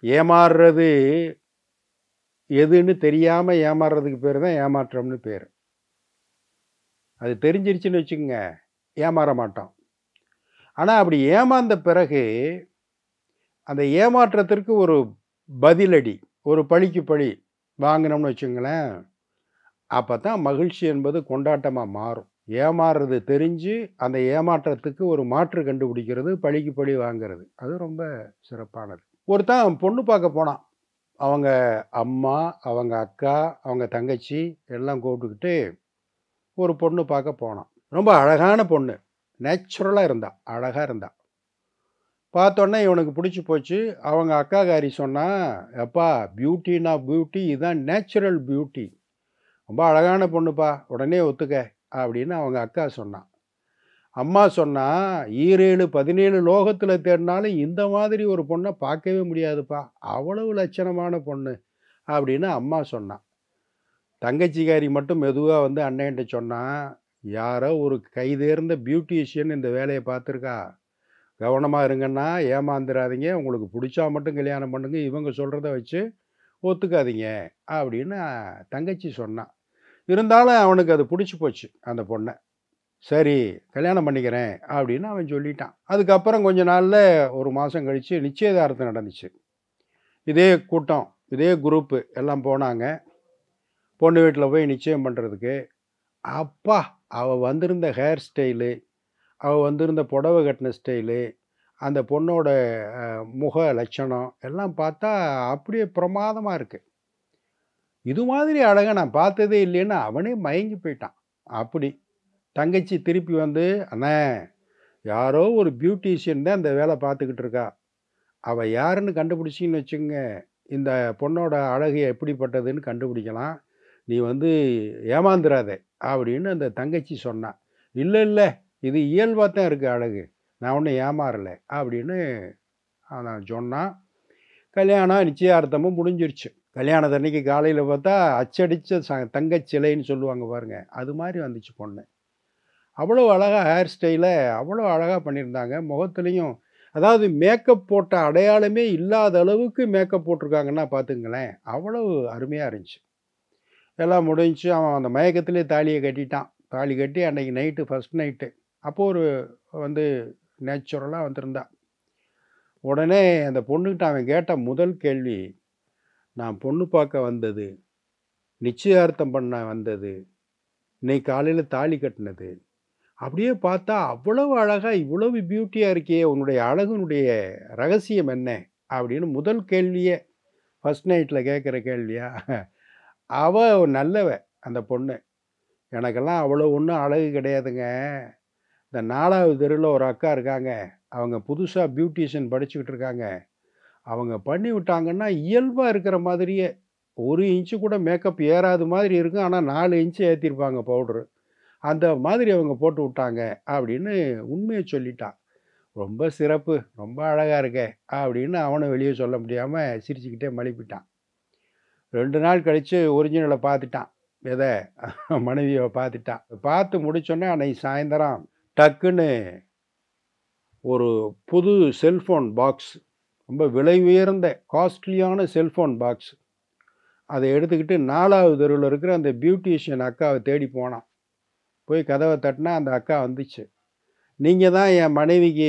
ஏமாறுறது எதுன்னு தெரியாம ஏமாறுறதுக்கு பேர் தான் ஏமாற்றம்னு பேர். அது தெரிஞ்சிருச்சுன்னு வச்சுக்கங்க, ஏமாற மாட்டோம். ஆனா அப்படி ஏமாந்த பிறகு, அந்த ஏமாற்றத்திற்கு ஒரு பதிலடி, ஒரு பழிக்கு பழி வாங்குனோம்னு வச்சுக்கங்களேன், அப்பதான் மகிழ்ச்சி என்பது கொண்டாட்டமா மாறும். ஏமாறுறது தெரிஞ்சு, அந்த ஏமாற்றத்துக்கு ஒரு மாற்று கண்டுபிடிக்கிறது, பழிக்கு பழி வாங்குறது. அது ரொம்ப சிறப்பானது. ஒருத்தன் பொண்ணு பார்க்க போனான். அவங்க அம்மா, அவங்க அக்கா, அவங்க தங்கச்சி எல்லாம் கூப்பிட்டுக்கிட்டு ஒரு பொண்ணு பார்க்க போனான். ரொம்ப அழகான பொண்ணு. நேச்சுரலா இருந்தா. அழகா இருந்தா. பார்த்தோன்னே இவனுக்கு புடிச்சு போச்சு. அவங்க அக்காக்காரி சொன்னா, "எப்பா பியூட்டினா பியூட்டி, இதான் நேச்சுரல் பியூட்டி. ரொம்ப அழகான பொண்ணுப்பா. உடனே ஒத்துக்க." அப்படின்னு அவங்க அக்கா சொன்னா. அம்மா சொன்னா, "ஈரேழு 17 லோகத்துல தேடினாலும் இந்த மாதிரி ஒரு பொண்ண பார்க்கவே முடியாதுப்பா. அவ்வளவு லட்சணமான பொண்ணு." அப்படின்னு அம்மா சொன்னா. தங்கச்சிக்காரி மட்டும் மெதுவா வந்து அண்ணன்ட்ட சொன்னா, "யாரோ ஒரு கைதேர்ந்த பியூட்டிஷியன் இந்த வேலைய பார்த்துருக்கா. கவனமா இருங்கன்னா, ஏமாந்துராதீங்க. உங்களுக்கு புடிச்சா மட்டும் கல்யாணம் பண்ணுங்க. இவங்க சொல்றத வச்சு ஒத்துக்காதீங்க." அப்படின்னு தங்கச்சி சொன்னா. இருந்தாலும் அவனுக்கு அது புடிச்சு போச்சு, அந்த பொண்ண. சரி, கல்யாணம் பண்ணிக்கிறேன் அப்படின்னு அவன் சொல்லிட்டான். அதுக்கப்புறம் கொஞ்ச நாள்ல 1 மாசம் கழிச்சு நிச்சயதார்த்தம் நடந்துச்சு. இதே கூட்டம், இதே குரூப்பு எல்லாம் போனாங்க. பொண்ணு வீட்ல போய் நிச்சயம் பண்றதுக்கு. அப்பா! அவ வந்திருந்த ஹேர் ஸ்டைலு, அவ வந்திருந்த புடவ கட்டின ஸ்டைலு, அந்த பொண்ணோட முக லட்சணம் எல்லாம் பார்த்தா அப்படியே பிரமாதமா இருக்கு. இது மாதிரி அழக நான் பார்த்ததே இல்லைன்னு அவனே மயங்கி போயிட்டான். அப்படி. தங்கச்சி திருப்பி வந்து, "அண்ணே, யாரோ ஒரு பியூட்டிஷியன் தான் இந்த வேல பார்த்துக்கிட்டு இருக்கா. அவ யாருன்னு கண்டுபிடிச்சீங்கன்னு வச்சுக்கங்க, இந்த பொண்ணோட அழகு எப்படிப்பட்டதுன்னு கண்டுபிடிக்கலாம். நீ வந்து ஏமாந்துராத." அப்படின்னு அந்த தங்கச்சி சொன்னா. "இல்ல, இல்ல. இது இயல்பா தான் இருக்கு அழகு. நான் ஒண்ணும் ஏமாறல." அப்படின்னு அவன் சொன்னான். கல்யாணம், நிச்சயார்த்தமும் முடிஞ்சிருச்சு. கல்யாணத்தன்னைக்கு காலையில பார்த்தா, அச்சடிச்ச தங்கச் சிலைன்னு சொல்லுவாங்க பாருங்க. அது மாரி வந்துச்சு பொண்ணு. அவ்வளோ அழகா ஹேர் ஸ்டைல அவ்வளோ அழகா பண்ணியிருந்தாங்க. முகத்திலயும் அதாவது மேக்கப் போட்ட அடையாளமே இல்லாத அளவுக்கு மேக்கப் போட்டிருக்காங்கன்னா பார்த்துக்கங்களேன். அவ்வளவு அருமையா இருந்துச்சு. எல்லாம் முடிஞ்சுச்சு. அவன் அந்த மயக்கத்திலே தாலிய கட்டிட்டான். தாலி கட்டி அன்னைக்கு நைட்டு ஃபர்ஸ்ட் நைட்டு. அப்போ ஒரு வந்து நேச்சுரலா வந்திருந்தா. உடனே அந்த பொண்ணுகிட்ட அவன் கேட்ட முதல் கேள்வி, "நான் பொண்ணு பார்க்க வந்தது, நிச்சயார்த்தம் பண்ண வந்தது, இன்னைக்கு காலையில தாலி கட்டினது. அப்படியே பார்த்தா அவ்வளவு அழகா, இவ்வளவு பியூட்டியா இருக்கியே! உன்னுடைய அழகுனுடைய ரகசியம் என்ன?" அப்படின்னு முதல் கேள்வியே ஃபர்ஸ்ட் நைட்ல கேட்கிற கேள்வியா? அவ நல்லவ அந்த பொண்ணு. "எனக்கெல்லாம் அவ்வளோ ஒண்ணும் அழகு கிடையாதுங்க. இந்த 4வது தெருவுல ஒரு அக்கா இருக்காங்க. அவங்க புதுசா பியூட்டிஷியன் படிச்சுக்கிட்டு இருக்காங்க. அவங்க பண்ணி விட்டாங்கன்னா, இயல்பா இருக்கிற மாதிரியே 1 இன்ச்சு கூட மேக்கப் ஏறாத மாதிரி இருக்கும். ஆனா 4 இன்ச்சு ஏத்திருப்பாங்க பவுடரு. அந்த மாதிரி அவங்க போட்டு விட்டாங்க." அப்படின்னு உண்மைய சொல்லிட்டா. "ரொம்ப சிறப்பு. ரொம்ப அழகா இருக்கே!" அப்படின்னு அவனும் வெளிய சொல்ல முடியாம சிரிச்சுக்கிட்டே மழுப்பிட்டான். 2 நாள் கழிச்சு ஒரிஜினல பார்த்துட்டான். எத? மனைவிய பார்த்துட்டான். பார்த்து முடிச்சோனே அன்னைக்கு சாயந்தரம் டக்குன்னு ஒரு புது செல்ஃபோன் பாக்ஸ், ரொம்ப விலை உயர்ந்த காஸ்ட்லியான செல்ஃபோன் பாக்ஸ். அத எடுத்துக்கிட்டு 4வது தெருவுல இருக்கிற அந்த பியூட்டிஷியன் அக்காவ தேடி போனான். போய் கதவ தட்டுனா அந்த அக்கா வந்துச்சு. "நீங்க தான் என் மனைவிக்கு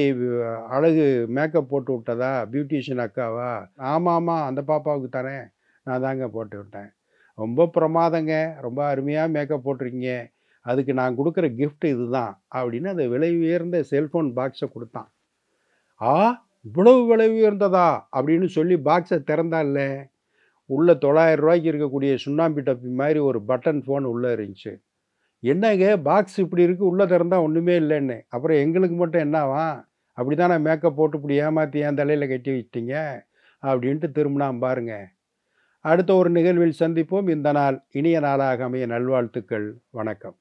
அழகு மேக்கப் போட்டு விட்டதா? பியூட்டிஷியன் அக்காவா?" "ஆமாமா. அந்த பாப்பாவுக்கு தரேன். நான் தாங்க போட்டு விட்டேன்." "ரொம்ப பிரமாதங்க. ரொம்ப அருமையா மேக்கப் போட்டிருக்கீங்க. அதுக்கு நான் குடுக்குற கிஃப்ட் இதுதான்." அப்படின்னு அந்த விலை உயர்ந்த செல்ஃபோன் பாக்ஸ குடுத்தான். "ஆ! இவ்வளவு விலை உயர்ந்ததா?" அப்படின்னு சொல்லி பாக்ஸ திறந்தால்ல, உள்ள ரூ. 900 இருக்கக்கூடிய சுண்ணாம்பு டப்பி மாரி ஒரு பட்டன் ஃபோன் உள்ள இருந்துச்சு. "என்னங்க பாக்ஸ் இப்படி இருக்கு, உள்ள திறந்தா ஒண்ணுமே இல்லன்னேன்." "அப்புறம் எங்களுக்கு மட்டும் என்னவாம்? அப்படித்தானே மேக்கப் போட்டு இப்படி ஏமாத்தி என் தலையில கட்டி வச்சுட்டீங்க." அப்படின்ட்டு திரும்புனான் பாருங்க. அடுத்த ஒரு நிகழ்வில் சந்திப்போம். இந்த நாள் இனிய நாளாக அமைய நல்வாழ்த்துக்கள். வணக்கம்.